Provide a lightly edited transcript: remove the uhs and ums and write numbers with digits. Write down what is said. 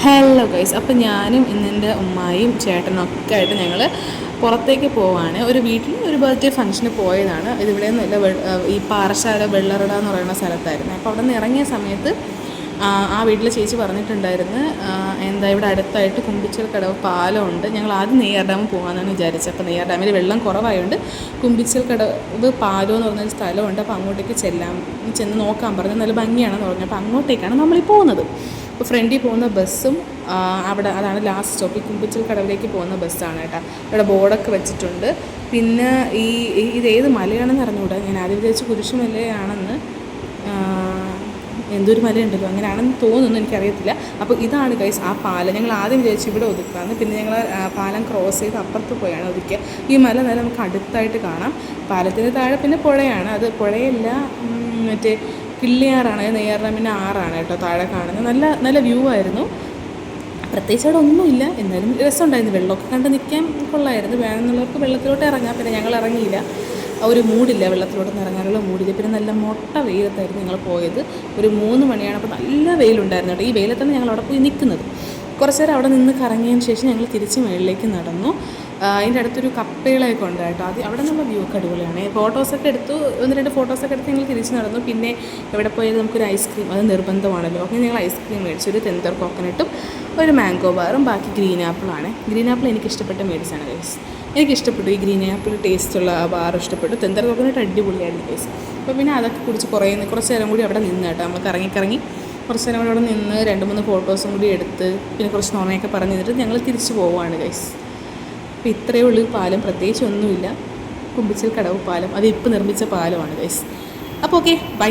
Hello guys, അപ്പോൾ ഞാനും ഇന്നെൻ്റെ ഉമ്മായും ചേട്ടനും ഒക്കെ ആയിട്ട് ഞങ്ങൾ പുറത്തേക്ക് പോവാണ്. ഒരു വീട്ടിൽ ഒരു ബർത്ത്ഡേ ഫംഗ്ഷന് പോയതാണ്. ഇതിവിടെ നിന്നല്ല, ഈ പാറശാല വെള്ളറട എന്ന് പറയുന്ന സ്ഥലത്തായിരുന്നു. അപ്പോൾ അവിടെ നിന്ന് ഇറങ്ങിയ സമയത്ത് ആ വീട്ടിലെ ചേച്ചി പറഞ്ഞിട്ടുണ്ടായിരുന്നു, എന്താ ഇവിടെ അടുത്തായിട്ട് കുമ്പിച്ചൽ കടവ് പാലമുണ്ട്. ഞങ്ങൾ ആദ്യം നെയ്യാർ ഡാം പോകാമെന്നാണ് വിചാരിച്ചത്. അപ്പോൾ നെയ്യാർ ഡാമിൽ വെള്ളം കുറവായതുകൊണ്ട് കുമ്പിച്ചൽ കടവ് പാലം എന്ന് പറഞ്ഞൊരു സ്ഥലമുണ്ട്. അപ്പോൾ അങ്ങോട്ടേക്ക് ചെന്ന് നോക്കാൻ പറഞ്ഞു. നല്ല ഭംഗിയാണെന്ന് പറഞ്ഞു. അപ്പോൾ അങ്ങോട്ടേക്കാണ് നമ്മളീ പോകുന്നത്. അപ്പോൾ ഫ്രണ്ടിൽ പോകുന്ന ബസ്സും അതാണ് ലാസ്റ്റ് സ്റ്റോപ്പ്. ഈ കുമ്പിച്ചൽ കടവിലേക്ക് പോകുന്ന ബസ്സാണ് കേട്ടോ. ഇവിടെ ബോർഡൊക്കെ വെച്ചിട്ടുണ്ട്. പിന്നെ ഇതേത് മലയാണെന്ന് അറിഞ്ഞുകൂടാ. ഞാൻ ആദ്യം വിചാരിച്ച് കുരിശുമലയാണെന്ന്, എന്തൊരു മലയുണ്ടല്ലോ, അങ്ങനെയാണെന്ന് തോന്നുന്നു, എനിക്കറിയത്തില്ല. അപ്പോൾ ഇതാണ് ഗൈസ് ആ പാലം. ഞങ്ങൾ ആദ്യം വിചാരിച്ചു ഇവിടെ ഒതുക്കാമെന്ന്. പിന്നെ ഞങ്ങൾ പാലം ക്രോസ് ചെയ്ത് അപ്പുറത്ത് പോയാണ് ഒതുക്കുക. ഈ മല നേരെ നമുക്ക് അടുത്തായിട്ട് കാണാം. പാലത്തിന് താഴെ പിന്നെ പുഴയാണ്. അത് പുഴയല്ല, മറ്റേ കിള്ളിയാറാണ്, നെയ്യാർ ഡാമിൻ്റെ ആറാണ് കേട്ടോ താഴെ കാണുന്നത്. നല്ല വ്യൂ ആയിരുന്നു. പ്രത്യേകിച്ച് അവിടെ ഒന്നുമില്ല, എന്നാലും രസമുണ്ടായിരുന്നു. വെള്ളമൊക്കെ കണ്ട് നിൽക്കാൻ കൊള്ളായിരുന്നു. വേണമെന്നുള്ളവർക്ക് വെള്ളത്തിലോട്ട് ഇറങ്ങാം. പിന്നെ ഞങ്ങൾ ഇറങ്ങിയില്ല, ഒരു മൂടില്ല, വെള്ളത്തിലോട്ടൊന്നും ഇറങ്ങാനുള്ള മൂടില്ല. പിന്നെ നല്ല മൊട്ട വെയിലത്തായിരുന്നു ഞങ്ങൾ പോയത്. ഒരു 3 മണിയാണ്. അപ്പോൾ നല്ല വെയിലുണ്ടായിരുന്നു കേട്ടോ. ഈ വെയിലത്താണ് ഞങ്ങൾ അവിടെ പോയി നിൽക്കുന്നത്. കുറച്ച് നേരം അവിടെ നിന്ന് കറങ്ങിയതിന് ശേഷം ഞങ്ങൾ തിരിച്ച് മുകളിലേക്ക് നടന്നു. അതിൻ്റെ അടുത്തൊരു കപ്പേളയൊക്കെ ഉണ്ട് കേട്ടോ. അവിടെ നിന്നുള്ള വ്യൂ ഒക്കെ അടിപൊളിയാണ്. ഫോട്ടോസൊക്കെ എടുത്തു, 1-2 ഫോട്ടോസൊക്കെ എടുത്ത് ഞങ്ങൾ തിരിച്ച് നടന്നു. പിന്നെ എവിടെ പോയത് നമുക്കൊരു ഐസ്ക്രീം, അത് നിർബന്ധമാണല്ലോ. അങ്ങനെ ഞങ്ങൾ ഐസ്ക്രീം മേടിച്ചു. ഒരു ടെൻഡർ കോക്കനട്ടും ഒരു മാംഗോ ബാറും, ബാക്കി ഗ്രീൻ ആപ്പിളാണ്. ഗ്രീൻ ആപ്പിൾ എനിക്കിഷ്ടപ്പെട്ട മേടിച്ചാണ് ഗൈസ്. എനിക്കിഷ്ടപ്പെട്ടു ഈ ഗ്രീൻ ആപ്പിൾ ടേസ്റ്റുള്ള ആ ബാർ ഇഷ്ടപ്പെട്ടു. ടെൻഡർ കോക്കനട്ട് അടിപൊളിയായിരുന്നു ഗൈസ്. അപ്പോൾ പിന്നെ അതൊക്കെ കുടിച്ച് കുറച്ച് നേരം കൂടി അവിടെ നിന്ന് കേട്ടോ. നമ്മൾ കറങ്ങി കുറച്ച് നേരം കൂടി അവിടെ നിന്ന് 2-3 ഫോട്ടോസും കൂടി എടുത്ത് പിന്നെ കുറച്ച് നോണയൊക്കെ പറഞ്ഞു തന്നിട്ട് ഞങ്ങൾ തിരിച്ച് പോവുകയാണ് ഗൈസ്. അപ്പോൾ ഇത്രയേ ഉള്ളൂ പാലം, പ്രത്യേകിച്ച് ഒന്നുമില്ല. കുമ്പിച്ചൽ കടവ് പാലം, അത് ഇപ്പോൾ നിർമ്മിച്ച പാലമാണ് ഗൈസ്. അപ്പോൾ ഓക്കെ, ബൈ.